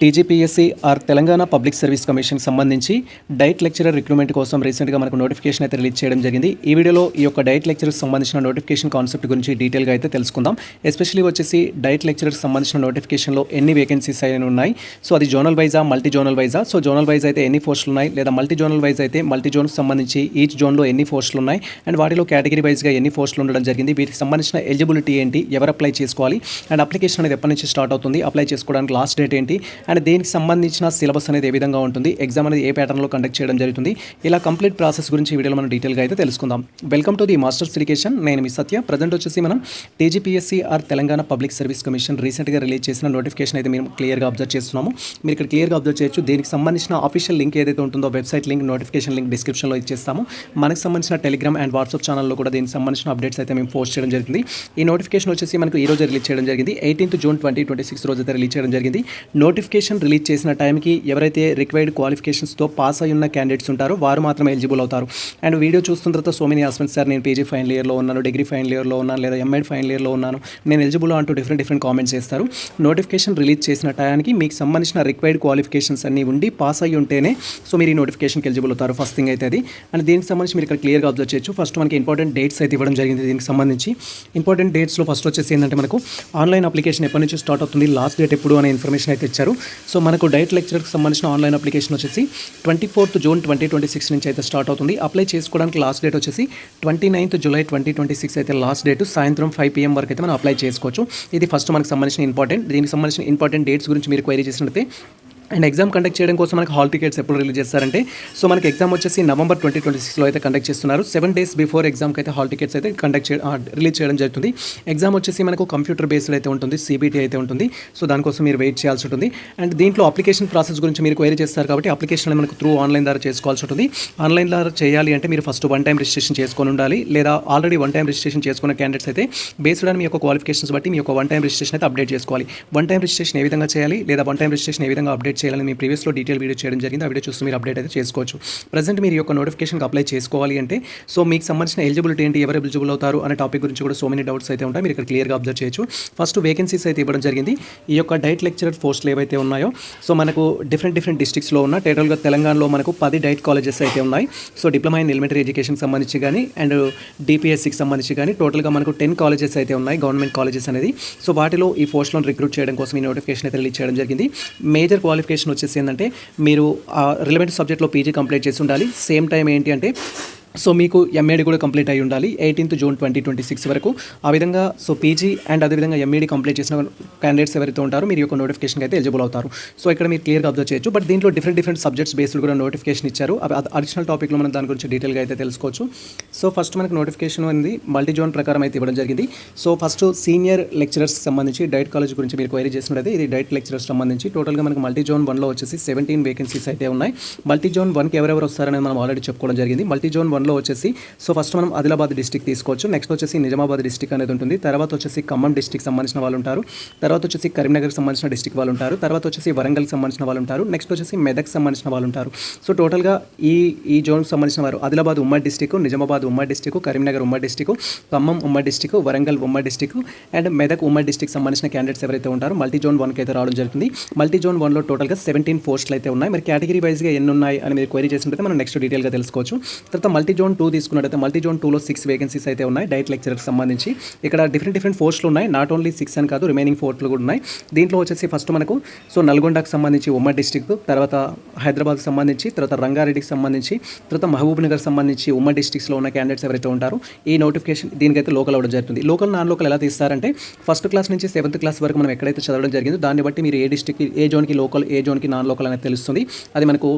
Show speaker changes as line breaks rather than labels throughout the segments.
TGPSC or Telangana public service commission సంబంధించి DIET lecturer recruitment కోసం రీసెంట్గా మనకు నోటిఫికేషన్ అయితే రిలీజ్ చేయడం జరిగింది. ఈ వీడియోలో ఈ యొక్క డైట్ లెక్చరర్కి సంబంధించిన నోటిఫికేషన్ కాన్సెప్ట్ గురించి డీటెయిల్గా అయితే తెలుసుకుందాం. ఎస్పెషల్లీ వచ్చేసి డైట్ లెక్చరర్కి సంబంధించిన నోటిఫికేషన్లో ఎన్ని వేకెన్సీస్ అయినా ఉన్నాయి, సో అది జోనల్ వైజా మల్టీ జోనల్ వైజా, సో జోనల్ వైజ్ అయితే ఎన్ని పోస్టులు ఉన్నాయి, లేదా మల్టీ జోనల్ వైజ్ అయితే మల్టీ జోన్కి సంబంధించి ఈచ్ జోన్లో ఎన్ని పోస్టులు ఉన్నాయి అండ్ వాటిలో కేటగిరీ వైజ్గా ఎన్ని పోస్టులు ఉండడం జరిగింది, వీటికి సంబంధించిన ఎలిజిబిలిటీ ఏంటి, ఎవరు అప్లై చేసుకోవాలి అండ్ అప్లికేషన్ అనేది ఎప్పటి నుంచి స్టార్ట్ అవుతుంది, అప్లై చేసుకోవడానికి లాస్ట్ డేట్ ఏంటి అండ్ దేనికి సంబంధించిన సిలబస్ అనేది ఏ విధంగా ఉంటుంది, ఎగ్జామ్ అనేది ఏ ప్యాటర్న్లో కండక్ట్ చేయడం జరుగుతుంది, ఇలా కంప్లీట్ ప్రాసెస్ గురించి ఈ వీడియోలో మనం డీటెయిల్గా అయితే తెలుసుకుందాం. Welcome to the Masters Education. నేను మీ సత్య. ప్రజెంట్ వచ్చేసి మనం TGPSC or Telangana public service commission రీసెంట్గా రిలీజ్ చేసిన నోటిఫికేషన్ అయితే మేము క్లియర్గా అబ్జర్వ్ చేస్తున్నాము. మీరు ఇక్కడ క్లియర్గా అబ్జర్వ్ చేయొచ్చు. దీనికి సంబంధించిన ఆఫీషియల్ లింక్ ఏదైతే ఉంటుందో వెబ్సైట్ లింక్, నోటిఫికేషన్ లింక్ డిస్క్రిప్షన్లో ఇచ్చేస్తాము. మనకు సంబంధించిన టెలిగ్రామ్ అండ్ వాట్సాప్ ఛానల్లో కూడా దీనికి సంబంధించిన అప్డేట్స్ అయితే మేము పోస్ట్ చేయడం జరిగింది. ఈ నోటిఫికేషన్ వచ్చేసి మనకు ఈ రోజు రిలీజ్ చేయడం జరిగింది. 18th June 2026 రోజు అయితే రిలీజ్ చేయడం జరిగింది. నోటిఫికేషన్ రిలీజ్ చేసిన టైంకి ఎవరైతే రిక్వైర్డ్ క్వాలిఫికేషన్స్తో పాస్ అయి ఉన్న క్యాండిడేట్స్ ఉంటారో వారు మాత్రమే ఎలిజిబుల్ అవుతారు. అండ్ వీడియో చూస్తున్న తర్వాత సో మెనీ ఆస్పెక్ట్స్ సార్, నేను పీజీ ఫైనల్ ఇయర్లో ఉన్నాను, డిగ్రీ ఫైనల్ ఇయర్లో ఉన్నాను, లేదా ఎంఎడ్ ఫైనల్ ఇయర్లో ఉన్నాను, నేను ఎలిజిబుల్ అంటూ డిఫరెంట్ కామెంట్స్ చేస్తారు. నోటిఫికేషన్ రిలీజ్ చేసిన టైంకి మీకు సంబంధించిన రిక్వైర్డ్ క్వాలిఫికేషన్స్ అన్నీ ఉండి పాస్ అయ్యి ఉంటేనే సో మీరు ఈ నోటిఫికేషన్కి ఎలిజిబుల్ అవుతారు. ఫస్ట్ థింగ్ అయితే అది. అండ్ దీనికి సంబంధించి మీరు ఇక్కడ క్లియర్గా అబ్జర్వ్ చేయొచ్చు. ఫస్ట్ మనకి ఇంపార్టెంట్ డేట్స్ అయితే ఇవ్వడం జరిగింది. దీనికి సంబంధించి ఇంపార్టెంట్ డేట్స్లో ఫస్ట్ వచ్చేసి ఏంటంటే మనకు ఆన్లైన్ అప్లికేషన్ ఎప్పటి నుంచి స్టార్ట్ అవుతుంది, లాస్ట్ డేట్ ఎప్పుడు అనే ఇన్ఫర్మేషన్ అయితే ఇచ్చారు. సో మనకు డైట్ లెక్చరర్కి సంబంధించిన ఆన్లైన్ అప్లికేషన్ వచ్చేసి 24th June 2026 నుంచి అయితే స్టార్ట్ అవుతుంది. అప్లై చేసుకోవడానికి లాస్ట్ డేట్ వచ్చేసి 29th July 2026 అయితే లాస్ట్ డేట్. సాయంత్రం 5 PM వరకు అయితే మనం అప్లై చేసుకోవచ్చు. ఇది ఫస్ట్ మనకు సంబంధించిన ఇంపార్టెంట్. దీనికి సంబంధించిన ఇంపార్టెంట్ డేట్స్ గురించి మీరు క్వైరీ చేసినట్లయితే అండ్ ఎగ్జామ్ కండక్ట్ చేయడం కోసం మనకి హాల్ టికెట్స్ ఎప్పుడు రిలీజ్ చేస్తారంటే, సో మనకి ఎగ్జామ్ వచ్చేసి November 2026లో అయితే కండక్ట్ చేస్తున్నారు. 7 days బిఫోర్ ఎగ్జామ్కి అయితే హాల్ టికెట్స్ అయితే రిలీజ్ చేయడం జరుగుతుంది. ఎగ్జామ్ వచ్చేసి మనకు కంప్యూటర్ బేస్డ్ అయితే ఉంటుంది, CBT అయితే ఉంటుంది. సో దానికోసం మీరు వెయిట్ చేయాల్సి ఉంటుంది. అండ్ దీంట్లో అప్లికేషన్ ప్రాసెస్ గురించి మీరు క్వైరీ చేస్తారు కాబట్టి అప్లికేషన్ మనకు త్రూ ఆన్లైన్ ద్వారా చేసుకోవాల్సి ఉంటుంది. ఆన్లైన్ ద్వారా చేయాలి అంటే మీరు ఫస్ట్ 1 time రిజిస్ట్రేషన్ చేసుకొని ఉండాలి, లేదా ఆల్రెడీ 1 time రిజిస్ట్రేషన్ చేసుకున్న క్యాండిడేట్స్ అయితే బేస్డ్ ఆన్ మీ యొక్క క్వాలిఫికేషన్స్ బట్టి మీ యొక్క 1 time రిజిస్ట్రేషన్ అయితే అప్డేట్ చేసుకోవాలి. 1 time రిజిస్ట్రేషన్ ఏ విధంగా చేయాలి, లేదా 1 time రిజిస్ట్రేషన్ ఏ విధంగా అప్డేట్ చేయాలని మీ ప్రీవియస్లో డీటెయిల్ వీడియో చేయడం జరిగింది. ఆ వీడియో చూస్తూ మీరు అప్డేట్ అయితే చేసుకోవచ్చు. ప్రజెంట్ మీరు యొక్క నోటిఫికేషన్కి అప్లై చేసుకోవాలి అంటే సో మీకు సంబంధించిన ఎలిజిబిలిటీ ఏంటి, ఎవరు ఎలిజిబుల్ అవుతారు అనే టాపిక్ గురించి కూడా సో మెనీ డౌట్స్ అయితే ఉంటాయి. మీరు ఇక్కడ క్లియర్గా అబ్జర్వ్ చేయొచ్చు. ఫస్ట్ వేకెన్సీస్ అయితే ఇవ్వడం జరిగింది. ఈ యొక్క డైట్ లెక్చరర్ పోస్టులు ఏవైతే ఉన్నాయో సో మనకు డిఫరెంట్ డిస్ట్రిక్ట్స్లో ఉన్న టోటల్గా తెలంగాణలో మనకు 10 డైట్ కాలేజెస్ అయితే ఉన్నాయి. సో డిప్లొమా ఇన్ ఎలిమెంటరీ ఎడ్యుకేషన్కి సంబంధించి కానీ అండ్ DPSCకి సంబంధించి కానీ టోటల్గా మనకు 10 కాలేజెస్ అయితే ఉన్నాయి, గవర్నమెంట్ కాలేజెస్ అనేది. సో వాటిలో ఈ పోస్టులను రిక్రూట్ చేయడం కోసం ఈ నోటిఫికేషన్ అయితే రిలీజ్ చేయడం జరిగింది. మేజర్ క్వాలిఫికేషన్ వచ్చేసి ఏంటంటే మీరు రిలవెంట్ సబ్జెక్ట్లో పీజీ కంప్లీట్ చేసి ఉండాలి. సేమ్ టైం ఏంటి అంటే సో మీకు ఎంఏడి కూడా కంప్లీట్ అయి ఉండాలి 18th June 2026 వరకు. ఆ విధంగా సో పీజీ అండ్ అదేవిధంగా ఎంఏడి కంప్లీట్ చేసిన క్యాండిడేట్స్ ఎవరైతే ఉంటారో మీరు యొక్క నోటిఫికేషన్కి అయితే ఎలిజిబుల్ అవుతారు. సో ఇక్కడ మీరు క్లియర్గా అబ్జర్వ్ చేయొచ్చు. బట్ దీంట్లో డిఫరెంట్ సబ్జెక్ట్స్ బేస్డ్ కూడా నోటిఫికేషన్ ఇచ్చారు. అడిషనల్ టాపిక్లో మనం దాని గురించి డీటెయిల్గా అయితే తెలుసుకోవచ్చు. సో ఫస్ట్ మనకు నోటిఫికేషన్ ఉంది మల్టీ జోన్ ప్రకారం అయితే ఇవ్వడం జరిగింది. సో ఫస్ట్ సీనియర్ లెక్చరర్స్కి సంబంధించి డైట్ కాలేజ్ గురించి మీరు క్వైరీ చేసినట్లయితే ఇది డైట్ లెక్చరర్స్ సంబంధించి టోటల్గా మనకు మల్టీ జోన్ 1లో వచ్చేసి 17 వేకెన్సీస్ అయితే ఉన్నాయి. మల్టీ జోన్ 1కి ఎవరెవరు వస్తారని మనం ఆల్రెడీ చెప్పుకోవడం జరిగింది. మల్టీ జోన్ 1లో వచ్చేసి సో ఫస్ట్ మనం ఆదిలాబాద్ డిస్ట్రిక్ట్ తీసుకోవచ్చు. నెక్స్ట్ వచ్చేసి నిజామాబాద్ డిస్ట్రిక్ట్ అనేది ఉంటుంది. తర్వాత వచ్చేసి ఖమ్మం డిస్ట్రిక్ట్ సంబంధించిన వాళ్ళు ఉంటారు. తర్వాత వచ్చేసి కరీంనగర్ సంబంధించిన డిస్ట్రిక్ట్ వాళ్ళు ఉంటారు. తర్వాత వచ్చేసి వరంగల్కి సంబంధించిన వాళ్ళు ఉంటారు. నెక్స్ట్ వచ్చేసి మెదక్ సంబంధించిన వాళ్ళు ఉంటారు. సో టోటల్గా ఈ జోన్కి సంబంధించిన వారు ఆదిలాబాద్ ఉమ్మడి డిస్ట్రిక్ట్, నిజామాబాద్ ఉమ్మడి డిస్ట్రిక్ట్, కరీంనగర్ ఉమ్మడి డిస్ట్రిక్ట్, ఖమ్మం ఉమ్మడి డిస్ట్రిక్ట్, వరంగల్ ఉమ్మడి డిస్ట్రిక్ట్ అండ్ మెదక్ ఉమ్మడి డిస్ట్రిక్ట్ సంబంధించిన క్యాండిడేట్స్ ఎవరైతే ఉంటారో మల్టీ జోన్ 1కి అయితే రావడం జరుగుతుంది. మల్టీ జోన్ 1లో టోటల్గా 17 పోస్టులు అయితే ఉన్నాయి. మరి కేటగిరీ వైజ్గా ఎన్ని ఉన్నాయి అని మీరు క్వైరీ చేసినట్లయితే మనం నెక్స్ట్ డీటెయిల్గా తెలుసుకోవచ్చు. తర్వాత మల్టీ జోన్ 2 తీసుకున్నట్లయితే మల్టీ జోన్ 2లో 6 వేకెన్సీస్ అయితే ఉన్నాయి డైట్ లెక్చరర్కి సంబంధించి. ఇక్కడ డిఫరెంట్ పోస్టులు ఉన్నాయి. నాట్ ఓన్లీ 6 అని కాదు, రిమైనింగ్ 4 కూడా ఉన్నాయి. దీంట్లో వచ్చేసి ఫస్ట్ మనకు సో నల్గొండకు సంబంధించి ఉమ్మడి డిస్ట్రిక్ట్, తర్వాత హైదరాబాద్కి సంబంధించి, తర్వాత రంగారెడ్డికి సంబంధించి, తర్వాత మహబూబ్ నగర్ సంబంధించి ఉమ్మడి డిస్ట్రిక్ట్స్లో ఉన్న క్యాండిడేట్స్ ఎవరైతే ఉంటారో ఈ నోటిఫికేషన్ దీనికైతే లోకల్ అవ్వడం జరుగుతుంది. లోకల్ నాన్ లోకల్ ఎలా తీస్తారంటే ఫస్ట్ క్లాస్ నుంచి 7th క్లాస్ వరకు మనం ఎక్కడైతే చదవడం జరిగిందో దాన్ని బట్టి మీరు ఏ డిస్ట్రిక్ట్, ఏ జోన్కి లోకల్, ఏ జోన్కి నాన్ లోకల్ అనేది తెలుస్తుంది. అది మనకు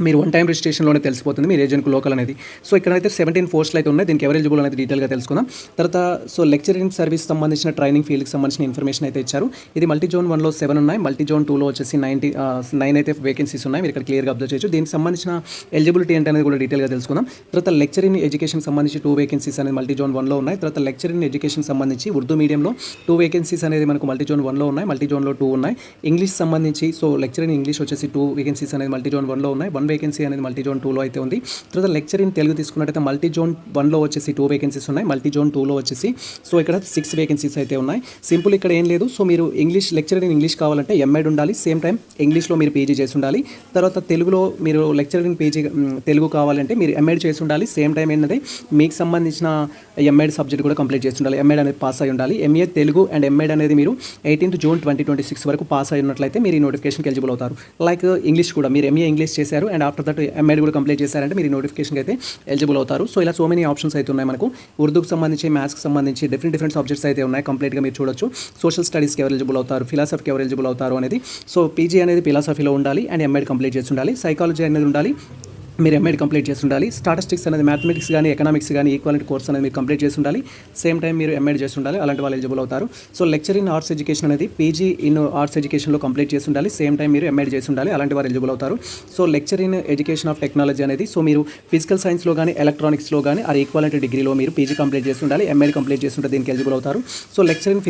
మీరు 1 time రిజిస్ట్రేషన్లోనే తెలిసిపోతుంది మీరు ఏజెంట్కు లోకల్ అనేది. సో ఇక్కడైతే 17 పోస్టులు అయితే ఉన్నాయి. దీనికి ఎవరు ఎలిజిబుల్ అనేది డీటెయిల్గా తెలుసుకుందాం. తర్వాత సో లెక్చరింగ్ సర్వీస్ సంబంధించిన ట్రైనింగ్ ఫీల్డ్కి సంబంధించిన ఇన్ఫర్మేషన్ అయితే ఇచ్చారు. ఇది మల్టీ జోన్ 1లో 7 ఉన్నాయి, మల్టీ జోన్ 2లో వచ్చేసి 9 అయితే వేకెన్సీస్ ఉన్నాయి. మీరు ఇక్కడ క్లియర్గా అబ్జర్వ్ చేయొచ్చు. దీనికి సంబంధించిన ఎలిజిబిలిటీ ఏంటి అనేది కూడా డీటెయిల్గా తెలుసుకుందాం. తర్వాత లెక్చరింగ్ ఎడ్యుకేషన్ సంబంధించి 2 వేకెన్సీస్ అనేది మల్టీ జోన్ 1లో ఉన్నాయి. తర్వాత లెక్చరింగ్ ఎడ్యుకేషన్ సంబంధించి ఉర్దూ మీడియంలో 2 వేకెన్సీస్ అనేది మనకు మల్టీ జోన్ 1లో ఉన్నాయి, మల్టీ జోన్లో 2 ఉన్నాయి. ఇంగ్లీష్ సంబంధించి సో లెక్చరింగ్ ఇంగ్లీష్ వచ్చేసి 2 వేకెన్సీస్ అనేది మల్టీ జోన్ 1లో ఉన్నాయి. 1 వేకెన్సీ అనేది మల్టీ జోన్ 2లో అయితే ఉంది. తర్వాత లెక్చర్ ఇన్ తెలుగు తీసుకున్నట్టయితే మల్టీ జోన్ 1లో వచ్చేసి 2 వేకెన్సీస్ ఉన్నాయి. మల్టీ జోన్ 2లో వచ్చేసి సో ఇక్కడ 6 వేకెన్సీస్ అయితే ఉన్నాయి. సింపుల్ ఇక్కడ ఏం లేదు. సో మీరు ఇంగ్లీష్ లెక్చర్ ఇన్ ఇంగ్లీష్ కావాలంటే ఎంఎడ్ ఉండాలి. సేమ్ టైం ఇంగ్లీష్లో మీరు పీజీ చేసి ఉండాలి. తర్వాత తెలుగులో మీరు లెక్చర్ ఇన్ పీజీ తెలుగు కావాలంటే మీరు ఎంఎడ్ చేసి ఉండాలి. సేమ్ టైం ఏంటంటే మీకు సంబంధించిన ఎంఎడ్ సబ్జెక్ట్ కూడా కంప్లీట్ చేసి ఉండాలి. ఎంఎడ్ అనేది పాస్ అయి ఉండాలి. ఎంఏ తెలుగు అండ్ ఎంఎడ్ అనేది మీరు 18th June 2026 వరకు పాస్ అయి ఉన్నట్లయితే మీరు ఈ నోటిఫికేషన్కి ఎలిజిబుల్ అవుతారు. లైక్ ఇంగ్లీష్ కూడా మీరు ఎంఏ ఇంగ్లీష్ చేశారు అండ్ ఆఫ్టర్ దట్ ఎంఎడ్ కూడా కంప్లీట్ చేశారంటే మీరు ఈ నోటిఫికేషన్కి అయితే ఎలిజిబుల్ అవుతారు. సో ఇలా సో మెనీ ఆప్షన్స్ అయితే ఉన్నాయి మనకు. ఉర్దూకి సంబంధించి, మ్యాథ్స్కి సంబంధించి డిఫరెంట్ సబ్జెక్ట్స్ అయితే ఉన్నాయి. కంప్లీట్గా మీరు చూడొచ్చు. సోషల్ స్టడీస్కి ఎవరు ఎలిజిబుల్ అవుతారు, ఫిలాసఫీకి ఎవరు ఎలిజిబుల్ అవుతారు అనేది. సో పీజీ అనేది ఫిలాసఫీలో ఉండాలి అండ్ ఎంఎడ్ కంప్లీట్ చేసి ఉండాలి. సైకాలజీ అనేది ఉండాలి, మీరు ఎంఎడ్ కంప్లీట్ చేసి ఉండాలి. స్టాటిస్టిక్స్ అనేది మ్యాథమెటిక్స్ కానీ ఎకనామిక్స్ కానీ ఈక్వాలిటీ కోర్స్ అనేది మీరు కంప్లీట్ చేసి ఉండాలి. సేమ్ టైం మీరు ఎంఎడ్ చేసి ఉండాలి. అలాంటి వాళ్ళు ఎలిజిబుల్ అవుతారు. So lecture in arts education అనేది పీజీ ఇన్ ఆర్ట్స్ ఎడ్యుకేషన్లో కంప్లీట్ చేసి ఉండాలి. సేమ్ టైం మీరు ఎంఎడ్ చేసి ఉండాలి. అలాంటి వారు ఎలిజిబుల్ అవుతారు. So lecture in education of technology అనేది సో మీరు ఫిజికల్ సైన్స్లో కానీ ఎలక్ట్రానిక్స్లో కానీ ఆ ఈక్వాలిటీ డిగ్రీలో మీరు పీజీ కంప్లీట్ చేసి ఉండాలి. ఎంఎడ్ కంప్లీట్ చేసి ఉంటే దీనికి ఎలిజిబుల్ అవుతారు. So lecture in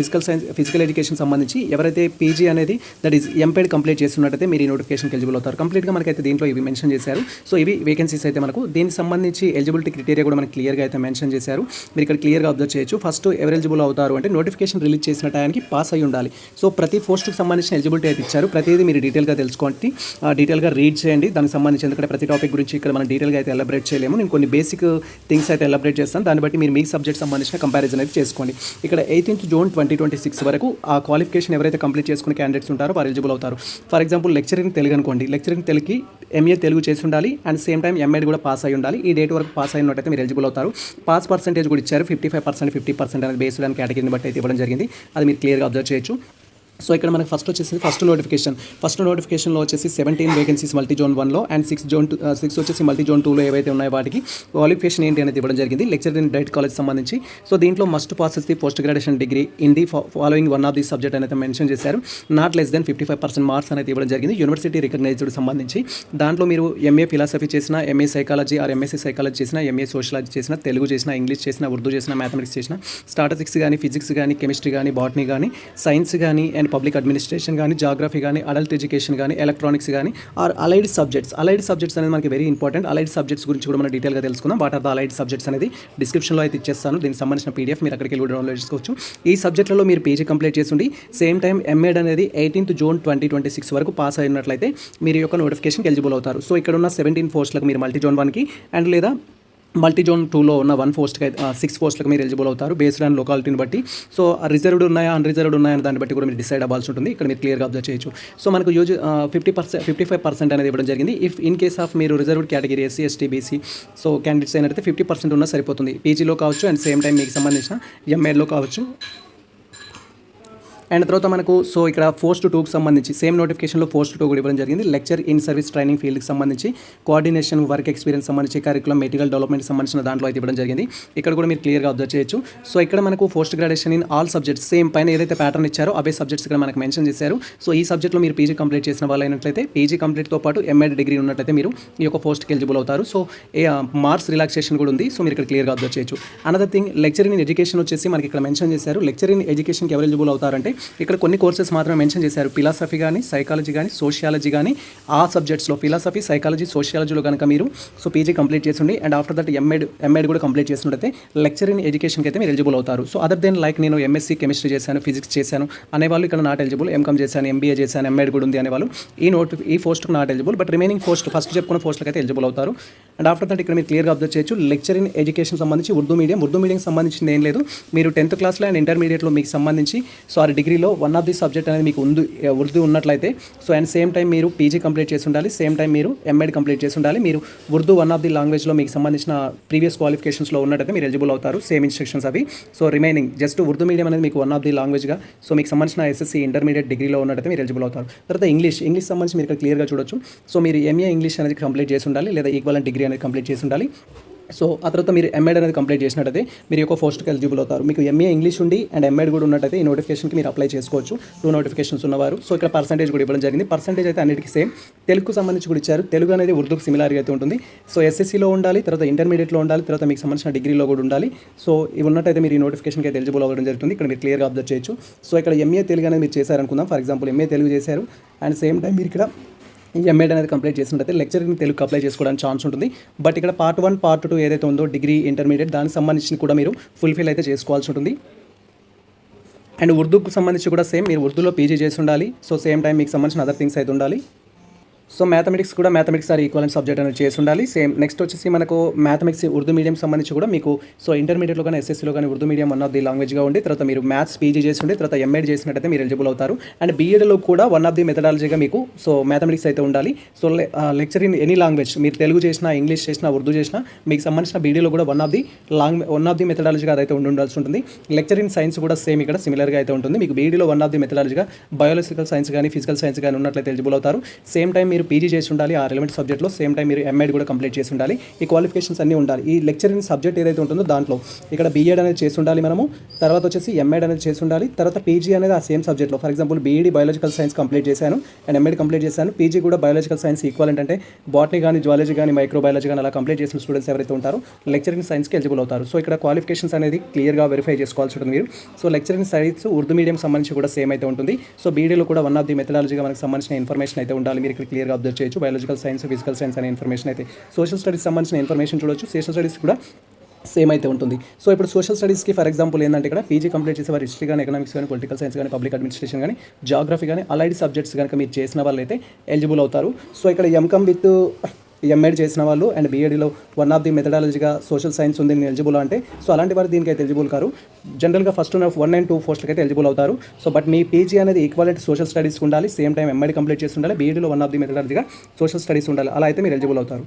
physical education సంబంధించి ఎవరైతే పీజీ అనేది దట్ ఈస్ ఎంపెడ్ కంప్లీట్ చేస్తున్నట్టయితే మీరు ఈ నోటిఫికేషన్కి ఎలిజిబుల్ అవుతారు. కంప్లీట్గా మనకైతే దీంట్లో ఇవి మెన్షన్ చేశారు. సో ఇవి వేకెన్సీస్ అయితే మనకు దీనికి సంబంధించి ఎలిజిబిలిటీ క్రైటీరియా కూడా మనకి క్లియర్గా అయితే మెన్షన్ చేశారు. మీరు ఇక్కడ క్లియర్గా అబ్జర్వ్ చేయొచ్చు. ఫస్ట్ ఎవరు ఎలిజిబుల్ అవుతారు అంటే నోటిఫికేషన్ రిలీజ్ చేసిన టైంకి పాస్ అయి ఉండాలి. సో ప్రతి పోస్ట్కి సంబంధించిన ఎలిజిబిలిటీ అయితే ఇచ్చారు. ప్రతిదీ మీరు డీటెయిల్గా తెలుసుకోండి, డీటెయిల్గా రీడ్ చేయండి. దానికి సంబంధించి ఎందుకంటే ప్రతి టాపిక్ గురించి ఇక్కడ మనం డీటెయిల్గా అయితే ఎలాబరేట్ చేయలేము. నేను కొన్ని బేసిక్ థింగ్స్ అయితే ఎలాబరేట్ చేస్తాను. దాన్ని బట్టి మీరు మీ సబ్జెక్ట్ సంబంధించిన కంపారిజన్ అయితే చేసుకోండి. ఇక్కడ 18th June 2026 వరకు ఆ క్వాలిఫికేషన్ ఎవరైతే కంప్లీట్ చేసుకునే క్యాండిడేట్స్ ఉంటారో వారు ఎలిజిబుల్ అవుతారు. For example lecture in Telugu అనుకోండి. లెక్చర్ ఇన్ తెలుగుకి ఎంఏ తెలుగు చేసి ఉండాలి అండ్ సేమ్ టైం ఎంఎడ్ కూడా పాస్ అయి ఉండాలి. ఈ డేట్ వరకు పాస్ అయినట్టయితే మీరు ఎలిజిబుల్ అవుతారు. పాస్ పర్సెంటేజ్ కూడా ఇచ్చారు. 55%, 50% అనేది బేస్డ్ ఆన్ కేటగిరీని బట్టి అయితే ఇవ్వడం జరిగింది. అది మీరు క్లియర్గా అబ్జర్వ్ చేయొచ్చు. సో ఇక్కడ మనకు ఫస్ట్ నోటిఫికేషన్లో వచ్చేసి 17 వేకెన్సీస్ మల్టీ జోన్ 1లో అండ్ 6 వచ్చేసి మల్టీ జోన్ 2లో ఏవైతే ఉన్నాయో వాటికి క్వాలిఫికేషన్ ఏంటి అనేది ఇవ్వడం జరిగింది. లెక్చర్ ఇన్ డైట్ కాలేజ్ సంబంధించి సో దీంట్లో must passes the post graduation degree in the following one of the subject అనేది మెన్షన్ చేశారు. నాట్ లెస్ దెన్ 55% మార్క్స్ అనేది ఇవ్వడం జరిగింది. యూనివర్సిటీ రికగ్నైజ్డ్ సంబంధించి దాంట్లో మీరు ఎంఏ ఫిలాసఫీ చేసిన, MA psychology are MSc psychology చేసిన, ఎంఏ సోషలాజీ చేసిన, తెలుగు చేసిన, ఇంగ్లీష్ చేసిన, ఉర్దూ చేసిన, మ్యాథమెటిక్స్ చేసిన, స్టాటిస్టిక్స్ కానీ, ఫిజిక్స్ కానీ, కెమిస్ట్రీ కానీ, బాటనీ కానీ, సైన్స్ కానీ అండ్ పబ్లిక్ అడ్మినిస్ట్రేషన్ కానీ, జాగ్రఫీ కానీ, అడల్ట్ ఎడ్యుకేషన్ కానీ, ఎలక్ట్రానిక్స్ కానీ ఆర్ అలైడ్ సబ్జెక్ట్స్ అనేది మనకి వెరీ ఇంపార్టెంట్. అలైడ్ సబ్జెక్ట్స్ గురించి కూడా మనం డీటెయిల్గా తెలుసుకుందాం. What are the allied subjects అనేది డిస్క్రిప్షన్లో అయితే ఇచ్చేస్తాను. దీనికి సంబంధించిన పీడిఎఫ్ మీరు అక్కడికి వెళ్ళి డౌన్లోడ్ చేసుకోవచ్చు. ఈ సబ్జెక్టులలో మీరు పీజీ కంప్లీట్ చేసి సేమ్ టైం ఎంఎడ్ అనేది 18th June 2026 వరకు పాస్ అయినట్లయితే మీరు యొక్క నోటిఫికేషన్కి ఎలిజిబుల్ అవుతారు. సో ఇక్కడ ఉన్న 17 పోస్టులకు మీరు మల్టీ జోన్ 1కి అండ్ లేదా మల్టీ జోన్ 2లో ఉన్న 1 పోస్ట్కి 6 పోస్టులకు మీరు ఎలిజిబుల్ అవుతారు బేస్డ్ ఆన్ లొకాలిటీని బట్టి. సో రిజర్వ్డ్ ఉన్నాయా అన్రిజర్వ్డ్ ఉన్నాయా అని దాన్ని బట్టి కూడా మీరు డిసైడ్ అవ్వాల్సి ఉంటుంది. ఇక్కడ మీరు క్లియర్గా అబ్జర్వ్ చేయొచ్చు. సో మనకు 55% అనేది ఇవ్వడం జరిగింది. ఇఫ్ ఇన్ కేస్ ఆఫ్ మీరు reserved category SC, ST, BC so candidates అయినట్లయితే 50% ఉన్నా సరిపోతుంది. పీజీలో కావచ్చు అండ్ సేమ్ టైం మీకు సంబంధించిన ఎంఏలో కావచ్చు. అండ్ తర్వాత మనకు సో ఇక్కడ పోస్ట్ 2కి సంబంధించి సేమ్ నోటిఫికేషన్లో పోస్ట్ 2 కూడా ఇవ్వడం జరిగింది. లెక్చర్ ఇన్ సర్వీస్ ట్రైనింగ్ ఫీల్డ్కి సంబంధించి కోఆర్డినేషన్, వర్క్ ఎక్స్పీరియన్స్ సంబంధించి, కరికులం, మెటీరియల్ డెవలప్మెంట్ సంబంధించిన దాంట్లో అయితే ఇవ్వడం జరిగింది. ఇక్కడ కూడా మీరు క్లియర్గా అబ్జర్వ్ చేయొచ్చు. సో ఇక్కడ మనకు post graduation in all subjects same పైన ఏదైతే ప్యాటర్న్ ఇచ్చారో అవే సబ్జెక్ట్స్ ఇక్కడ మనకు మెన్షన్ చేశారు. సో ఈ సబ్జెక్ట్లో మీరు పీజీ కంప్లీట్ చేసిన వాళ్ళు అయినట్లయితే పీజీ కంప్లీట్తో పాటు ఎంఎడ్ డిగ్రీ ఉన్నట్లయితే మీరు ఈ యొక్క పోస్ట్కి ఎలిజిబుల్ అవుతారు. సో మార్క్స్ రిలాక్సేషన్ కూడా ఉంది. సో మీరు ఇక్కడ క్లియర్గా అబ్జర్వ్ చేయొచ్చు. Another thing lecture in education వచ్చేసి మనకి ఇక్కడ మెన్షన్ చేశారు. లెక్చర్ ఇన్ ఎడ్యుకేషన్కి ఎవరు ఎలిజిబుల్ అవుతారంటే ఇక్కడ కొన్ని కోర్సెస్ మాత్రమే మెన్షన్ చేశారు. ఫిలాసఫీ కానీ, సైకాలజీ కానీ, సోషియాలజీ కానీ ఆ సబ్జెక్ట్స్లో ఫిలాసఫీ, సైకాలజీ, సోషియాలజీలో కనుక మీరు సో పీజీ కంప్లీట్ చేసి అండ్ ఆఫ్టర్ దట్ ఎంఎడ్ కూడా కంప్లీట్ చేసినట్టయితే లెక్చర్ ఇన్ ఎడ్యుకేషన్కి అయితే మీరు ఎలిజిబుల్ అవుతారు. సో అదర్ దెన్ లైక్ నేను ఎంఎస్సీ కెమిస్ట్రీ చేశాను, ఫిజిక్స్ చేశాను అనేవాళ్ళు ఇక్కడ నాట్ ఎలిజిబుల్. ఎంకామ్ చేశాను, ఎంబీఏ చేశాను, ఎంఎడ్ కూడా ఉంది అనేవాళ్ళు ఈ పోస్ట్కి not eligible. But remaining post first చెప్పుకున్న పోస్ట్కి అయితే ఎలిజిబుల్ అవుతారు. అండ్ ఆఫ్టర్ దట్ ఇక్కడ మీరు క్లియర్గా అబ్జర్వ్ చేయొచ్చు. లెక్చర్ ఇన్ ఎడ్యుకేషన్ సంబంధించి ఉర్దూ మీడియం సంబంధించింది ఏం లేదు. మీరు 10th క్లాస్లో అండ్ ఇంటర్మీడియట్లో మీకు సంబంధించి సో ఆ డిగ్రీలో వన్ ఆఫ్ ది సబ్జెక్ట్ అనేది మీకు ఉర్దూ ఉన్నట్లయితే సో అండ్ సేమ్ టైం మీరు పీజీ కంప్లీట్ చేసి ఉండాలి. సేమ్ టైం మీరు ఎంఎడ్ కంప్లీట్ చేసి ఉండాలి. మీరు ఉర్దూ వన్ ఆఫ్ ది లాంగ్వేజ్లో మీకు సంబంధించిన ప్రీవియస్ క్వాలిఫికేషన్స్లో ఉన్నట్టయితే మీరు ఎలిజిబుల్ అవుతారు. సేమ్ ఇన్స్ట్రక్షన్స్ అవి. So remaining just Urdu medium అనేది మీకు వన్ ఆఫ్ ది లాంగ్వేజ్గా సో మీకు సంబంధించిన ఎస్ఎస్సీ ఇంటర్మీడియట్ డిగ్రీలో ఉన్నట్టయితే మీరు ఎలిజిబుల్ అవుతారు. తర్వాత ఇంగ్లీష్ సంబంధించి మీరు ఇక్కడ క్లియర్గా చూడొచ్చు. సో మీరు ఎంఏ ఇంగ్లీష్ అనేది కంప్లీట్ చేసి ఉండాలి లేదా ఈక్వలెంట్ డిగ్రీ అనేది కంప్లీట్ చేసి ఉండాలి. సో ఆ తర్వాత మీరు ఎంఎడ్ అనేది కంప్లీట్ చేసినట్టయితే మీరు ఒక పోస్ట్కి ఎలిజిబుల్ అవుతారు. మీకు ఎంఏ ఇంగ్లీష్ ఉండి అండ్ ఎంఎడ్ కూడా ఉన్నట్టయితే ఈ నోటిఫికేషన్కి మీరు అప్లై చేసుకోవచ్చు. 2 నోటిఫికేషన్స్ ఉన్నవారు. సో ఇక్కడ పర్సెంటేజ్ కూడా ఇవ్వడం జరిగింది. పర్సెంటేజ్ అయితే అన్నిటికీ సేమ్. తెలుగుకు సంబంధించి కూడా ఇచ్చారు. తెలుగు అనేది ఉర్దూకు సిమిలార్గా అయితే ఉంటుంది. సో ఎస్ఎస్సీలో ఉండాలి, తర్వాత ఇంటర్మీడియట్లో ఉండాలి, తర్వాత మీకు సంబంధించిన డిగ్రీలో కూడా ఉండాలి. సో ఇవి ఉన్నట్టయితే మీరు ఈ నోటిఫికేషన్కి అయితే ఎలిజిబుల్ అవ్వడం జరుగుతుంది. ఇక్కడ మీరు క్లియర్గా అబ్జర్వ్ చేయొచ్చు. సో ఇక్కడ ఎంఏ తెలుగు అనేది మీరు చేశారనుకుందాం. ఫర్ ఎగ్జాంపుల్ ఎంఏ తెలుగు చేశారు అండ్ సేమ్ టైం మీరు ఇక్కడ ఎంఎడ్ అనేది కంప్లీట్ చేసినట్టయితే లెక్చరింగ్ తెలుగు అప్లై చేసుకోవడానికి ఛాన్స్ ఉంటుంది. బట్ ఇక్కడ పార్ట్ 1 పార్ట్ 2 ఏదైతే ఉందో డిగ్రీ ఇంటర్మీడియట్ దానికి సంబంధించి కూడా మీరు ఫుల్ఫిల్ అయితే చేసుకోవాల్సి ఉంటుంది. అండ్ ఉర్దూకు సంబంధించి కూడా సేమ్ మీరు ఉర్దూలో పీజీ చేసి ఉండాలి. సో సేమ్ టైం మీకు సంబంధించిన అదర్ థింగ్స్ అయితే ఉండాలి. So mathematics are equivalent subject అనేది చేసి ఉండాలి. సేమ్ నెక్స్ట్ వచ్చేసి మనకు మ్యాథమెటిక్స్ ఉర్దూ మీడియం సంబంధించి కూడా మీకు సో ఇంటర్మీడియట్లో కానీ ఎస్ఎస్సీలో కానీ Urdu medium one of the లాంగ్వేజ్గా ఉండి తర్వాత మీరు మ్యాథ్స్ పీజీ చేసి ఉండి తర్వాత ఎంఎడ్ చేసినట్టయితే మీరు ఎలిజిబుల్ అవుతారు. అండ్ బీఎడ్లో కూడా వన్ ఆఫ్ ది మెథడాలజీగా మీకు సో మ్యాథమెటిక్స్ అయితే ఉండాలి. So lecture in any language మీరు తెలుగు చేసినా ఇంగ్లీష్ చేసినా ఉర్దూ చేసినా మీకు సంబంధించిన బీడీలో కూడా వన్ ఆఫ్ ది మెథడాలజీగా అదైతే ఉండాల్సి ఉంటుంది. లెక్చర్ ఇన్ సైన్స్ కూడా సేమ్ ఇక్కడ సిమిలర్గా అయితే ఉంటుంది. మీకు బీడీలో వన్ ఆఫ్ ది మెథడాలజీగా బయాలజికల్ సైన్స్ కానీ ఫిజికల్ సైన్స్ కానీ ఉన్నట్లయితే ఎలిజిబుల్ అవుతారు. సేమ్ టైం మీరు పీజీ చేసి ఉండాలి ఆ రిలవెంట్ సబ్జెక్ట్లో. సేమ్ టైం మీరు ఎంఎడ్ కూడా కంప్లీట్ చేసి ఉండాలి. ఈ క్వాలిఫికేషన్స్ అన్నీ ఉండాలి. ఈ లెక్చరింగ్ సబ్జెక్ట్ ఏదైతే ఉంటుందో దాంట్లో ఇక్కడ బీఎడ్ అనేది చేసి ఉండాలి మనము, తర్వాత వచ్చేసి ఎంఎడ్ అనేది చేసి ఉండాలి, తర్వాత పీజీ అనేది ఆ సేమ్ సబ్జెక్ట్లో. For example BEd biological science complete చేశాను అండ్ ఎంఎడ్ కంప్లీట్ చేశాను. పీజీ కూడా బయాలజికల్ సైన్స్ ఈక్వలెంట్ అంటే బాటనీ కానీ జువాలజీ కానీ మైక్రోబయాలజీ కానీ అలా కంప్లీట్ చేసిన స్టూడెంట్స్ ఎవరైతే ఉంటారో లెక్చరింగ్ సైన్స్కి ఎలిజిబుల్ అవుతారు. సో ఇక్కడ క్వాలిఫికేషన్స్ అనేది క్లియర్గా వెరిఫై చేసుకోవాల్సి ఉంటుంది మీరు. So lecturing science Urdu medium సంబంధించి కూడా సేమ్ అయితే ఉంటుంది. సో బీఈడీలో కూడా వన్ ఆఫ్ ది మెథడాలజీగా మనకు సంబంధించిన ఇన్ఫర్మేషన్ అయితే ఉండాలి. మీరు ఇక్కడ క్లియర్గా అబ్జర్వ్ చేయొచ్చు. బయాలజికల్ సైన్స్ ఫిజికల్ సైన్స్ అనే ఇన్ఫర్మేషన్ అయితే సోషల్ స్టడీస్ సంబంధించిన ఇన్ఫర్మేషన్ చూడొచ్చు. సోషల్ స్టడీస్ కూడా సేమ్ అయితే ఉంటుంది. సో ఇప్పుడు సోషల్ స్టడీస్కి ఫర్ ఎగ్జాంపుల్ ఏంటంటే ఇక్కడ పీజీ కంప్లీట్ చేసే వారు హిస్టరీ కానీ ఎకనామిక్స్ కానీ పొలిటికల్ సైన్స్ కానీ పబ్లిక్ అడ్మినిస్ట్రేషన్ కానీ జాగ్రఫీ కానీ అలైడ్ సబ్జెక్ట్స్ కనుక మీరు చేసిన వాళ్ళు అయితే ఎలిజిబుల్ అవుతారు. సో ఇక్కడ ఎంకమ్ విత్ ఎంఎడ్ చేసిన వాళ్ళు అండ్ బీఎడ్లో వన్ ఆఫ్ ది మెథడాలజీగా సోషల్ సైన్స్ ఉంది ఎలిజిబుల్ అంటే సో అలాంటి వారు దీనికి అయితే ఎలిజిబుల్ కారు. జనరల్గా ఫస్ట్ 1 and 2 పోస్టులకి అయితే ఎలిజిబుల్ అవుతారు. సో బట్ మీ పీజీ అనేది ఈక్వలెంట్ సోషల్ స్టడీస్కి ఉండాలి. సేమ్ టైం ఎంఎడ్ కంప్లీట్ చేసి ఉండాలి. బీఎడ్లో వన్ ఆఫ్ ది మెథడాలజీగా సోషల్ స్టడీస్ ఉండాలి. అలా అయితే మీరు ఎలిజిబుల్ అవుతారు.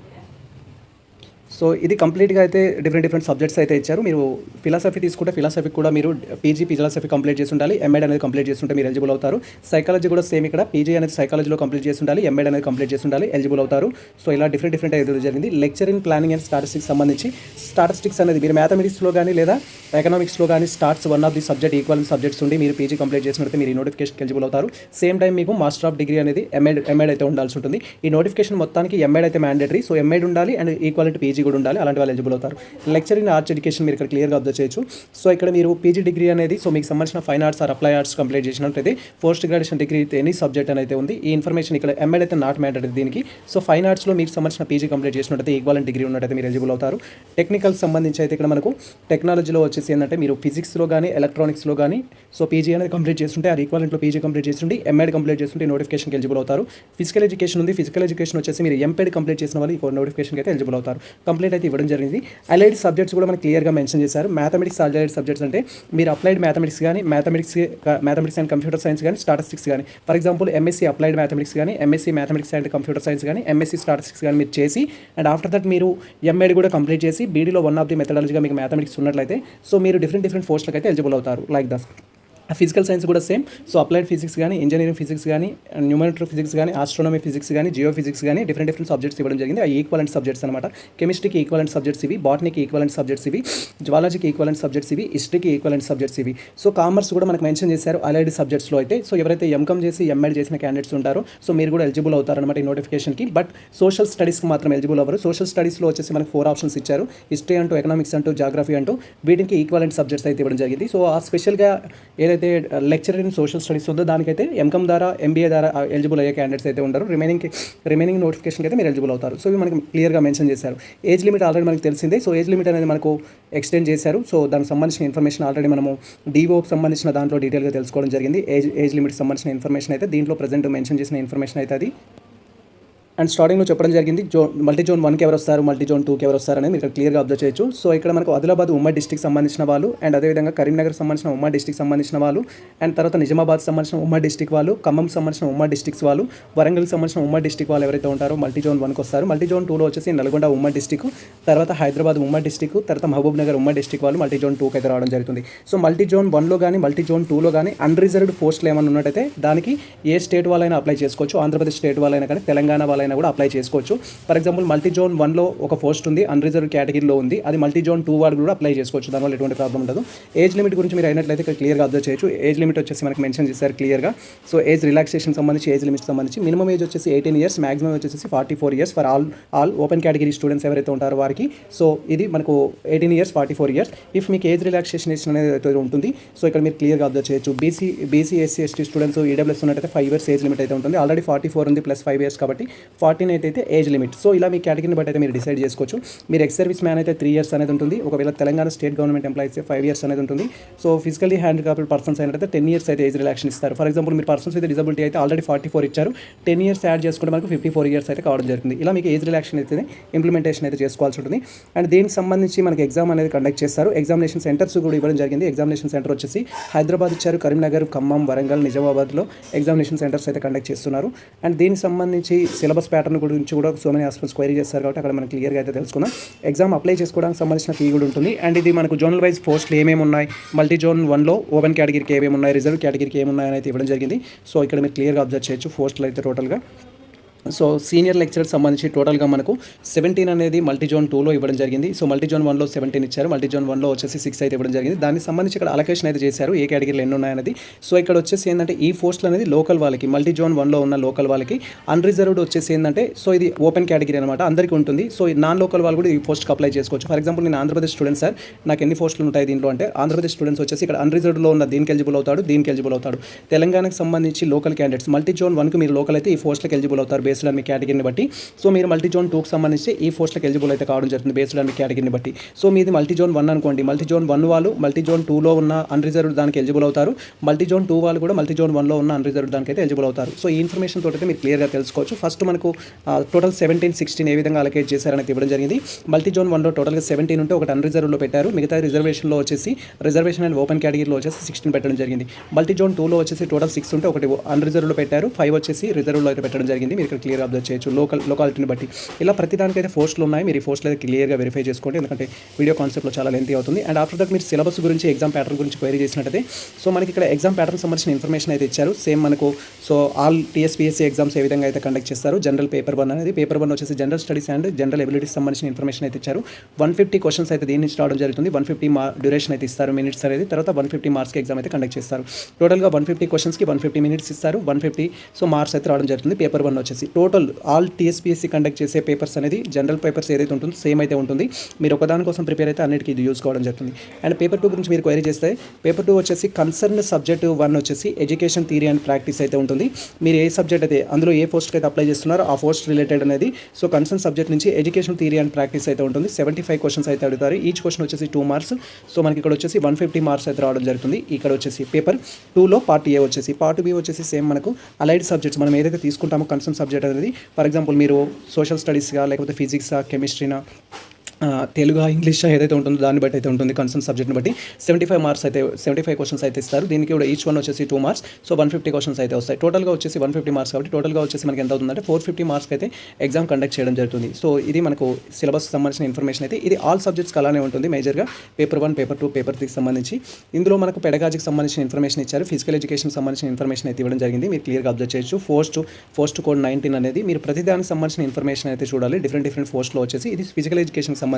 సో ఇది కంప్లీట్గా అయితే డిఫరెంట్ సబ్జెక్ట్స్ అయితే ఇచ్చారు. మీరు ఫిలాసఫీ తీసుకుంటే ఫిలాసఫీకి కూడా మీరు పీజీ ఫిలాసఫీ కంప్లీట్ చేసి ఉండాలి. ఎంఎడ్ అనేది కంప్లీట్ చేసి ఉంటే మీరు ఎలిజిబుల్ అవుతారు. సైకాలజీ కూడా సేమ్ ఇక్కడ పీజీ అనేది సైకాలజీలో కంప్లీట్ చేసి ఉండాలి. ఎంఎడ్ అనేది కంప్లీట్ చేసి ఉండాలి. ఎలిజిబుల్ అవుతారు. సో ఇలా డిఫరెంట్ అయితే జరిగింది. Lecture in planning and statistics సంబంధించి స్టాటిస్టిక్స్ అనేది మీరు మ్యాథమెటిక్స్లో కానీ లేదా ఎకనామిక్స్లో కానీ starts one of the subject equal subjects ఉండి మీరు పీజీ కంప్లీట్ చేసినట్టు మీరు ఈ నోటిఫికేషన్కి ఎలిజిబుల్ అవుతారు. సేమ్ టైం మీకు మాస్టర్ ఆఫ్ డిగ్రీ అనేది ఎంఎడ్ అయితే ఉండాల్సి ఉంటుంది. ఈ నోటిఫికేషన్ మొత్తానికి ఎంఎడ్ అయితే మ్యాండేటరీ. సో ఎంఎడ్ ఉండాలి అండ్ ఈక్వల్ టు పీజీ కూడా ఉండాలి. అలాంటి వాళ్ళు ఎలిజిబుల్ అవుతారు. లెక్చర్ ఇన్ ఆర్ట్స్ ఎడ్యుకేషన్ మీరు ఇక్కడ క్లియర్గా అబ్జర్వ్ చేయొచ్చు. సో ఇక్కడ మీరు పీజీ డిగ్రీ అనేది సో మీకు సంబంధించిన fine arts or apply arts complete చేసినట్లయితే post graduation degree any subject అనేది ఉంది. ఈ ఇన్ఫర్మేషన్ ఇక్కడ ఎంఎడ్ అయితే నాట్ మ్యాటర్ దీనికి. సో ఫైన్ ఆర్ట్స్లో మీకు సంబంధించిన పీజీ కంప్లీట్ చేసినట్లయితే ఈక్వలెంట్ డిగ్రీ ఉన్నట్టయితే మీరు ఎలిజిబుల్ అవుతారు. టెక్నికల్ సంబంధించి అయితే ఇక్కడ మనకు టెక్నాలజీలో వచ్చేసి ఏంటంటే మీరు ఫిజిక్స్లో కానీ ఎలక్ట్రానిక్స్లో కానీ సో పీజీ అనేది కంప్లీట్ చేస్తుంటే ఆ ఈక్వలెంట్లో పీజీ కంప్లీట్ చేస్తుంటే ఎంఎడ్ కంప్లీట్ చేస్తుంటే నోటిఫికేషన్కి ఎలిజిబుల్ అవుతారు. ఫిజికల్ ఎడ్యుకేషన్ ఉంది. ఫిజికల్ ఎడ్యుకేషన్ వచ్చేసి మీరు ఎంపెడ్ కంప్లీట్ చేసిన వాళ్ళు ఈ నోటిఫికేషన్కి అయితే ఎలిజిబుల్ అవుతారు. కంప్లీట్ అయితే ఇవ్వడం జరిగింది. అలైడ్ సబ్జెక్ట్స్ కూడా మనకి క్లియర్గా మెన్షన్ చేశారు. మ్యాథమెటిక్స్ అలైడ్ సబ్జెక్ట్స్ అంటే మీరు అప్లైడ్ మ్యాథమెటిక్స్ కానీ మ్యాథమెటిక్స్ అండ్ కంప్యూటర్ సైన్స్ కానీ స్టాటిస్టిక్స్ కానీ for example MSc applied mathematics కానీ MSc mathematics and computer science కానీ ఎంఎస్సీ స్టాటిస్టిక్స్ కానీ మీరు చేసి అండ్ ఆఫ్టర్ దట్ మీరు ఎంఎడ్ కూడా కంప్లీట్ చేసి బీడీలో వన్ ఆఫ్ ది మెథడాలజీగా మీకు మ్యాథమెటిక్స్ ఉన్నట్లయితే సో మీరు డిఫరెంట్ పోస్టులకు అయితే ఎలిజిబుల్ అవుతారు. లైక్ దట్ ఫిజికల్ సైన్స్ కూడా సేమ్. సో అప్లైడ్ ఫిజిక్స్ కానీ ఇంజనీరింగ్ ఫిజిక్స్ కానీ న్యూమరికల్ ఫిజిక్స్ కానీ ఆస్ట్రోనమీ ఫిజిక్స్ కానీ జియో ఫిజిక్స్ కానీ డిఫరెంట్ సబ్జెక్ట్స్ ఇవ్వడం జరిగింది. ఆ ఈక్వలెంట్ సబ్జెక్ట్స్ అనమాట. కెమిస్ట్రీకి ఈక్వలెంట్ సబ్జెక్ట్స్ ఇవి, బాటనీకి ఈక్వలెంట్ సబ్జెక్ట్స్ ఇవి, జువాలజీకి ఈక్వలెంట్ సబ్జెక్ట్స్ ఇవి, హిస్టరీకి ఈక్వలెంట్ సబ్జెక్ట్స్ ఇవి. సో కామర్స్ కూడా మనకు మెన్షన్ చేశారు అలైడ్ సబ్జెక్ట్స్లో అయితే. సో ఎవరైతే ఎంకమ్ చేసి ఎంఎడ్ చేసిన క్యాండిడేట్స్ ఉంటారో సో మీరు కూడా ఎలిజిబుల్ అవుతారనమాట ఈ నోటిఫికేషన్కి. బట్ సోషల్ స్టడీస్కి మాత్రం ఎలిజిబుల్ అవ్వరు. సోషల్ స్టడీస్లో వచ్చేసి మనకు 4 ఆప్షన్స్ ఇచ్చారు. హిస్టరీ అంటూ ఎకనామిక్స్ అంటూ జాగ్రఫీ అంటూ వీటికి ఈక్వలెంట్ సబ్జెక్ట్స్ అయితే ఇవ్వడం జరిగింది. సో ఆ స్పెషల్గా ఏదైతే లెక్చర్ ఇన్ సోషల్ స్టడీస్ ఉందో దానికైతే ఎంకమ్ ద్వారా ఎంబీఏ ద్వారా ఎలిజిబుల్ అయ్యే క్యాండిడేట్స్ అయితే ఉంటారు. రిమైనింగ్ నోటిఫికేషన్కి అయితే మీరు ఎలిజిబుల్ అవుతారు. సో ఇవి మనకి క్లియర్గా మెన్షన్ చేశారు. ఏజ్ లిమిట్ ఆల్రెడీ మనకు తెలిసిందే. సో ఏజ్ లిమిట్ అనేది మనకు ఎక్స్టెండ్ చేశారు. సో దానికి సంబంధించిన ఇన్ఫర్మేషన్ ఆల్రెడీ మనము డీఓకి సంబంధించిన దాంట్లో డీటెయిల్గా తెలుసుకోవడం జరిగింది. ఏజ్ లిమిట్ సంబంధించిన ఇన్ఫర్మేషన్ అయితే దీంట్లో ప్రజెంట్ మెన్షన్ చేసిన ఇన్ఫర్మేషన్ అయితే అది. అండ్ స్టార్టింగ్లో చెప్పడం జరిగింది మల్టీ జోన్ 1కి ఎవరు వస్తారు, మల్టీ జోన్ 2కి ఎవరు వస్తారు అనేది మీరు ఇక్కడ క్లియర్గా అబ్జర్వ్ చేయొచ్చు. సో ఇక్కడ మనకు ఆదిలాబాద్ ఉమ్మడి డిస్ట్రిక్ట్ సంబంధించిన వాళ్ళు అండ్ అదేవిధంగా కరీంనగర్ సంబంధించిన ఉమ్మడి డిస్ట్రిక్ట్ సంబంధించిన వాళ్ళు అండ్ తర్వాత నిజామాబాద్ సంబంధించిన ఉమ్మడి డిస్ట్రిక్ట్ వాళ్ళు, ఖమ్మం సంబంధించిన ఉమ్మడి డిస్ట్రిక్ట్స్ వాళ్ళు, వరంగల్ సంబంధించిన ఉమ్మడి డిస్ట్రిక్ట్ వాళ్ళు ఎవరైతే ఉంటారో మల్టీ జోన్ 1కి వస్తారు. మల్టీ జోన్ 2లో వచ్చేసి నల్గొండ ఉమ్మడి డిస్ట్రిక్ట్, తర్వాత హైదరాబాద్ ఉమ్మడి డిస్ట్రిక్ట్, తర్వాత మహబూబ్ నగర్ ఉమ్మడి డిస్ట్రిక్ట్ వాళ్ళు మల్టీ జోన్ 2కి అయితే రావడం జరుగుతుంది. సో మల్టీ జోన్ 1లో కానీ మల్టీ జోన్ 2లో కానీ అన్రిజర్వ్డ్ పోస్టులు ఏమైనా ఉన్నట్టయితే దానికి ఏ స్టేట్ వాళ్ళైనా అప్లై చేసుకోవచ్చు. ఆంధ్రప్రదేశ్ స్టేట్ వాళ్ళైనా కానీ తెలంగాణ వాళ్ళైనా వాళ్ళైనా కూడా అప్లై చేసుకోవచ్చు. ఫర్ ఎగ్జాంపుల్ మల్టీ జోన్ 1లో ఒక పోస్ట్ ఉంది, అన్రిజర్వ్ కేటగిరీలో ఉంది, అది మల్టీ జోన్ 2 వాడు కూడా అప్లై చేసుకోవచ్చు. దానివల్ల ఎటువంటి ప్రాబ్లం ఉండదు. ఏజ్ లిమిట్ గురించి మీరు అయినట్లయితే ఇక్కడ క్లియర్గా అబ్జర్వ్ చేయొచ్చు. ఏజ్ లిమిట్ వచ్చేసి మనకి మెన్షన్ చేశారు క్లియర్గా. సో ఏజ్ రిలాక్సేషన్ సంబంధించి ఏజ్ లిమిట్ సంబంధించి మినిమం ఏజ్ వచ్చేసి 18 years, మాక్సిమం వచ్చేసి 44 years for all open category students ఎవరైతే ఉంటారో వారికి. సో ఇది మనకు 18 years 44 years. ఇఫ్ మీకు ఏజ్ రిలాక్సేషన్ అనేది ఉంటుంది. సో ఇక్కడ మీరు క్లియర్గా అబ్జర్వ్ చేయొచ్చు. BC SC ST students EWS ఉన్నట్టయితే 5 years ఏజ్ లిమిట్ అయితే ఉంటుంది. ఆల్రెడీ 44 ఉంది ప్లస్ 5 years కాబట్టి 48 అయితే ఏజ్ లిమిట్. సో ఇలా మీ కేటగిరీని బట్టి అయితే మీరు డిసైడ్ చేసుకోవచ్చు. మీరు ఎక్స్ సర్వీస్ మ్యాన్ అయితే 3 years అనేది ఉంటుంది. ఒకవేళ Telangana state government employees 5 years అనేది ఉంటుంది. సో ఫిజికల్లీ హ్యాండిక్యాప్డ్ పర్సన్స్ అయినట్టయితే 10 years అయితే ఏజ్ రిలాక్షన్ ఇస్తారు. ఫర్ ఎగ్జాంపుల్ మీరు పర్సన్స్ విత్ డిజబిలిటీ అయితే ఆల్రెడీ 44 ఇచ్చారు, 10 years యాడ్ చేసుకుంటే మనకు 54 years అయితే కావడం జరుగుతుంది. ఇలా మీకు ఏజ్ రిలాక్షన్ అయితే ఇంప్లిమెంటేషన్ అయితే చేసుకోవాల్సి ఉంటుంది. అండ్ దీనికి సంబంధించి మనకి ఎగ్జామ్ అనేది కండక్ట్ చేస్తారు. ఎగ్జామినేషన్ సెంటర్స్ కూడా ఇవ్వడం జరిగింది. ఎగ్జామినేషన్ సెంటర్ వచ్చేసి హైదరాబాద్ ఇచ్చారు, కరీంనగర్, ఖమ్మం, వరంగల్, నిజామాబాద్లో ఎగ్జామినేషన్ సెంటర్స్ అయితే కండక్ట్ చేస్తున్నారు. అండ్ దీనికి సంబంధించి సిలబస్ ప్యాటర్న్ గురించి కూడా సో మెనీ ఆస్పిరెంట్స్ క్వైరీ చేస్తారు కాబట్టి అక్కడ మనం క్లియర్గా అయితే తెలుసుకుందాం. ఎగ్జామ్ అప్లై చేసుకోవడానికి సంబంధించిన ఫీ కూడా ఉంటుంది. అండ్ ఇది మనకు జోనల్ వైజ్ పోస్టులు ఏమేమి ఉన్నాయి, మల్టీ జోన్ 1లో ఓపెన్ కేటగిరీకి ఏమేమి ఉన్నాయి, రిజర్వ్ కేటగిరీకి ఏమున్నాయి అని అయితే ఇవ్వడం జరిగింది. సో ఇక్కడ మీరు క్లియర్గా అబ్జర్వ్ చేయొచ్చు పోస్టులు అయితే టోటల్గా. సో సీనియర్ లెక్చరర్ సంబంధించి టోటల్గా మనకు 17 అనేది మల్టీ జోన్ 2లో ఇవ్వడం జరిగింది. సో మల్టీ జోన్ 1లో 17 ఇచ్చారు, మల్టీ జోన్ 1లో వచ్చేసి 6 అయితే ఇవ్వడం జరిగింది. దానికి సంబంధించి ఇక్కడ అలొకేషన్ అయితే చేశారు, ఏ కేటగిరీలో ఎన్ని ఉన్నాయనేది. సో ఇక్కడ వచ్చేసి ఏంటంటే ఈ పోస్టులు అనేది లోకల్ వాళ్ళకి, మల్టీ జోన్ 1లో ఉన్న లోకల్ వాళ్ళకి, అన్రిజర్వ్డ్ వచ్చేసి ఏంటంటే సో ఇది ఓపెన్ కేటగిరీ అనమాట, అందరికీ ఉంటుంది. సో నాన్ లోకల్ వాళ్ళు కూడా ఈ పోస్ట్కి అప్లై చేసుకోవచ్చు. ఫర్ ఎగ్జాంపుల్ నేను ఆంధ్రప్రదేశ్ స్టూడెంట్ సార్, నాకు ఎన్ని పోస్టులు ఉంటాయి దీంట్లో అంటే ఆంధ్రప్రదేశ్ స్టూడెంట్స్ వచ్చేసి ఇక్కడ అన్రిజర్వ్డ్లో ఉన్న దీనికి ఎలిజిబుల్ అవుతాడు, దీనికి ఎలిజిబుల్ అవుతాడు. తెలంగాణకు సంబంధించి లోకల్ క్యాండిడేట్స్ మల్టీ జోన్ 1కి మీరు లోకల్ అయితే ఈ పోస్టులకు ఎలిజిబుల్ అవుతారు బేస్డ్ ఆన్ మీ కేటగిరీని బట్టి. సో మీరు మల్టీ జోన్ 2కి సంబంధించి ఈ పోస్టులకు ఎలిజిబుల్ అయితే కావడం జరుగుతుంది బేస్డ్ ఆన్ మీ కేటగిరీని బట్టి. సో మీది మల్టీ జోన్ 1 అనుకోండి, మల్టీ జోన్ 1 వాళ్ళు మల్టీ జోన్ 2లో ఉన్న అన్రిజర్వ్డ్ దానికి ఎలిజిబుల్ అవుతారు, మల్టీ జోన్ 2 వాళ్ళు కూడా మల్టీ జోన్ 1లో ఉన్న అన్రిజర్వ్డ్ దానికి అయితే ఎలిజిబుల్ అవుతారు. సో ఈ ఇన్ఫర్మేషన్ తోటి అయితే మీరు క్లియర్గా తెలుసుకోవచ్చు. ఫస్ట్ మనకు టోటల్ 17, 16 ఏ విధంగా అలొకేట్ చేశారనేది ఇవ్వడం జరిగింది. మల్టీ జోన్ 1లో టోటల్గా 17 ఉంటే ఒకటి అన్రిజర్వ్డ్లో పెట్టారు, మిగతా రిజర్వేషన్లో వచ్చేసి రిజర్వేషన్ అండ్ ఓపెన్ కేటగిరీలో వచ్చేసి 16 పెట్టడం జరిగింది. మల్టీ జోన్ 2లో వచ్చేసి టోటల్ 6 ఉంటే ఒకటి అన్రిజర్వ్డ్లో పెట్టారు, 5 వచ్చేసి రిజర్వ్లో అయితే పెట్టడం జరిగింది. మీరు ఇక్కడ క్లియర్గా అబ్జర్వ్ చేయొచ్చు లోకాలిటీని బట్టి. ఇలా ప్రతి దానికైతే పోస్టులు ఉన్నాయి, మీరు ఈ పోస్టులు అయితే క్లియర్గా వెరిఫై చేసుకోండి, ఎందుకంటే వీడియో కాన్సెప్ట్లో చాలా లెంతీ అవుతుంది. అండ్ ఆఫ్టర్ దట్ మీరు సిలబస్ గురించి, ఎగ్జామ్ ప్యాటర్న్ గురించి క్వైరీ చేసినట్టయితే సో మనకి ఇక్కడ ఎగ్జామ్ ప్యాటర్న్ సంబంధించిన ఇన్ఫర్మేషన్ అయితే ఇచ్చారు. సేమ్ మనకు సో ఆల్ టీఎస్పీఎస్సీ ఎగ్జామ్స్ ఏ విధంగా అయితే కండక్ట్ చేస్తారు. జనరల్ పేపర్ 1 అనేది, పేపర్ 1 వచ్చేసి general studies and general abilities సంబంధించిన ఇన్ఫర్మేషన్ అయితే ఇచ్చారు. 150 క్వశ్చన్స్ అయితే దీని నుంచి రావడం జరుగుతుంది. 150 డ్యూరేషన్ అయితే ఇస్తారు, మినిట్స్ అనేది. తర్వాత 150 మార్క్స్కి ఎగ్జామ్ అయితే కండక్ట్ చేస్తారు. టోటల్గా 150 క్వశ్చన్స్కి 150 మినిట్స్ ఇస్తారు, 150 సో మార్క్స్ అయితే రావడం జరుగుతుంది. పేపర్ 1 వచ్చేసి టోటల్ ఆల్ టీఎస్పీఎస్సీ కండక్ట్ చేసే పేపర్స్ అనేది జనరల్ పేపర్స్ ఏదైతే ఉంటుందో సేమ్ అయితే ఉంటుంది. మీరు ఒకదాని కోసం ప్రిపేర్ అయితే అన్నిటికీ ఇది యూజ్ కావడం జరుగుతుంది. అండ్ పేపర్ 2 గురించి మీరు క్వైరీ చేస్తే పేపర్ 2 వచ్చేసి కన్సర్న్ సబ్జెక్ట్ 1 వచ్చేసి ఎడ్యుకేషన్ థియరీ అండ్ ప్రాక్టీస్ అయితే ఉంటుంది. మీరు ఏ సబ్జెక్ట్ అయితే అందులో ఏ పోస్ట్కి అయితే అప్లై చేస్తున్నారో ఆ పోస్ట్ రిలేటెడ్ అనేది సో కన్సర్న్ సబ్జెక్ట్ నుంచి ఎడ్యుకేషన్ థియరీ అండ్ ప్రాక్టీస్ అయితే ఉంటుంది. 75 క్వశ్చన్స్ అయితే అడుగుతారు. ఈచ్ క్వశ్చన్ వచ్చేసి 2 మార్క్స్. సో మనకి ఇక్కడ వచ్చేసి 150 మార్క్స్ అయితే రావడం జరుగుతుంది. ఇక్కడ వచ్చేసి పేపర్ 2లో పార్ట్ ఏ వచ్చేసి, పార్ట్ బి వచ్చేసి సేమ్ మనకు అలైడ్ సబ్జెక్ట్స్ మనం ఏదైతే తీసుకుంటామో కన్సర్న్ సబ్జెక్ట్ అనేది. ఫర్ ఎగ్జాంపుల్ మీరు సోషల్ స్టడీస్గా లేకపోతే ఫిజిక్సా, కెమిస్ట్రీనా, తెలుగు, ఇంగ్లీష్ ఏదైతే ఉంటుందో దాన్ని బట్టి అయితే ఉంటుంది. కన్సర్న్ సబ్జెక్ట్ని బట్టి 75 మార్క్స్ అయితే 75 క్వశ్చన్స్ అయితే ఇస్తారు. దీనికి కూడా ఈచ్ వన్ వచ్చేసి 2 మార్క్స్. సో 150 క్వశ్చన్స్ అయితే వస్తాయి. టోటల్గా వచ్చేసి 150 మార్క్స్ కాబట్టి టోటల్గా వచ్చేసి మనకి ఎంత అవుతుందంటే 450 మార్క్స్కి అయితే ఎగ్జామ్ కండక్ట్ చేయడం జరుగుతుంది. సో ఇది మనకు సిలబస్ సంబంధించిన ఇన్ఫర్మేషన్ అయితే. ఇది ఆల్ సబ్జెక్ట్స్కి అలానే ఉంటుంది మేజర్గా. పేపర్ 1, పేపర్ 2, పేపర్ 3కి సంబంధించి ఇందులో మనకు పెడగాజికి సంబంధించిన ఇన్ఫర్మేషన్ ఇచ్చారు, ఫిజికల్ ఎడ్యుకేషన్ సంబంధించిన ఇన్ఫర్మేషన్ అయితే ఇవ్వడం జరిగింది. మీరు క్లియర్గా అబ్జర్వ్ చేయొచ్చు. పోస్ట్ కోడ్ 19 అనేది మీరు ప్రతిదానికి సంబంధించిన ఇన్ఫర్మేషన్ అయితే చూడాలి. డిఫరెంట్ పోస్ట్లో వచ్చేసి ఇది ఫిజికల్ ఎడ్యుకేషన్కి సంబంధించి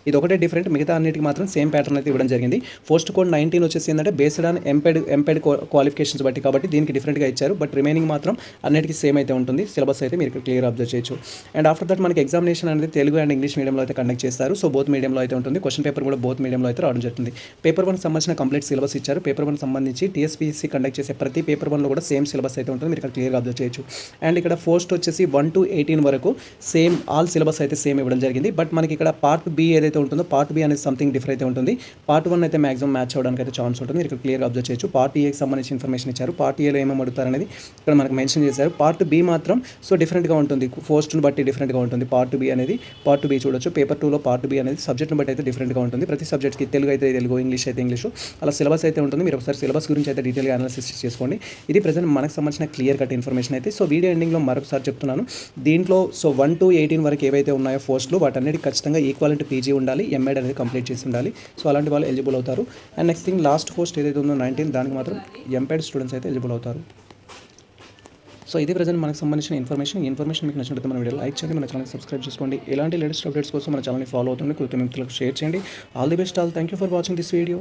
ఇది ఒకటే డిఫరెంట్, మిగతా అన్నిటికి మాత్రం సేమ్ ప్యాటర్న్ అయితే ఇవ్వడం జరిగింది. పోస్ట్ కోడ్ 19 వచ్చేసి ఏంటంటే బేస్డ్ ఆన్ ఎంపెడ్ క్వాలిఫికేషన్స్ బట్టి కాబట్టి దీనికి డిఫరెంట్గా ఇచ్చారు. బట్ రిమైనింగ్ మాత్రం అన్నిటికీ సేమ్ అయితే ఉంటుంది. సిలబస్ అయితే మీరు క్లియర్ అబ్జర్వ్ చేయొచ్చు. అండ్ ఆఫ్టర్ దట్ మనకి ఎగ్జామినేషన్ అనేది తెలుగు అండ్ ఇంగ్లీష్ మీడియంలో అయితే కండక్ట్ చేస్తారు. సో బోత్ మీడియంలో అయితే ఉంటుంది. క్వశ్చన్ పేపర్ కూడా బోత్ మీడియంలో అయితే రావడం జరుగుతుంది. పేపర్ 1 సంబంధించిన కంప్లీట్ సిలబస్ ఇచ్చారు. పేపర్ 1 సంబంధించి టీఎస్పీఎస్సీ కండక్ట్ చేసే ప్రతి పేపర్ 1లో కూడా సేమ్ సిలబస్ అయితే ఉంటుంది. మీరు ఇక్కడ క్లియర్గా అబ్జర్వ్ చేయొచ్చు. అండ్ ఇక్కడ పోస్ట్ వచ్చేసి 1 to 18 వరకు సేమ్ ఆల్ సిలబస్ అయితే సేమ్ ఇవ్వడం జరిగింది. బట్ మనకి ఇక్కడ పార్ట్ బి ఏదైతే ఉంటుందో పార్ట్ బి అనేది సంథింగ్ డిఫరెంట్ అయితే ఉంటుంది. పార్ట్ 1 అయితే మాక్సిమం మ్యాచ్ అవ్వడానికి అయితే ఛాన్స్ ఉంటుంది. మీరు ఇక్కడ క్లియర్గా అబ్జర్వ్ చేయొచ్చు. పార్ట్ ఏకి సంబంధించి ఇన్ఫర్మేషన్ ఇచ్చారు. పార్ట్ ఏలో ఏమేమి అడుగుతారు అనేది ఇక్కడ మనకు మెన్షన్ చేశారు. పార్ట్ బి మాత్రం సో డిఫరెంట్గా ఉంటుంది, పోస్ట్ని బట్టి డిఫరెంట్గా ఉంటుంది. పార్ట్ బి అనేది పార్ట్ బి చూడొచ్చు. పేపర్ 2లో పార్ట్ బి అనేది సబ్జెక్ట్ని బట్టి అయితే డిఫరెంట్గా ఉంటుంది. ప్రతి సబ్జెక్ట్కి తెలుగు అయితే తెలుగు, ఇంగ్లీష్ అయితే ఇంగ్లీష్, అలా సిలబస్ అయితే ఉంటుంది. మీరు ఒకసారి సిలబస్ గురించి అయితే డీటెయిల్గా అనాలిసిస్ చేసుకోండి. ఇది ప్రజెంట్ మనకు సంబంధించిన క్లియర్ కట్ ఇన్ఫర్మేషన్ అయితే. సో వీడియో ఎండింగ్లో మరొకసారి చెప్తున్నాను, దీంట్లో సో 1 to 18 వరకు ఏవైతే ఉన్నాయో పోస్టులు వాటన్నిటికి ఖచ్చితంగా ఈక్వాలిటీ పీజీ ఉండాలి, ఎంఎడ్ అనేది కంప్లీట్ చేసి ఉండాలి. సో అలాంటి వాళ్ళు ఎలిజిబుల్ అవుతారు. And next thing last post ఏదైతే ఉందో 19 దానికి మాత్రం ఎంపెడ్ స్టూడెంట్స్ అయితే ఎలిజిబుల్ అవుతారు. సో ఇది ప్రజెంట్ మనకు సంబంధించిన ఇన్ఫర్మేషన్. ఈ ఇన్ఫర్మేషన్ మీకు నచ్చినట్లయితే మన వీడియో లైక్ చేయండి, మన ఛానల్ సబ్స్క్రైబ్ చేసుకోండి. ఇలాంటి లేటెస్ట్ అప్డేట్స్ కోసం మన ఛానల్ని ఫాలో అవుతుంది, కృతజ్ఞతలకు షేర్ చేయండి. All the best all. Thank you for watching this video.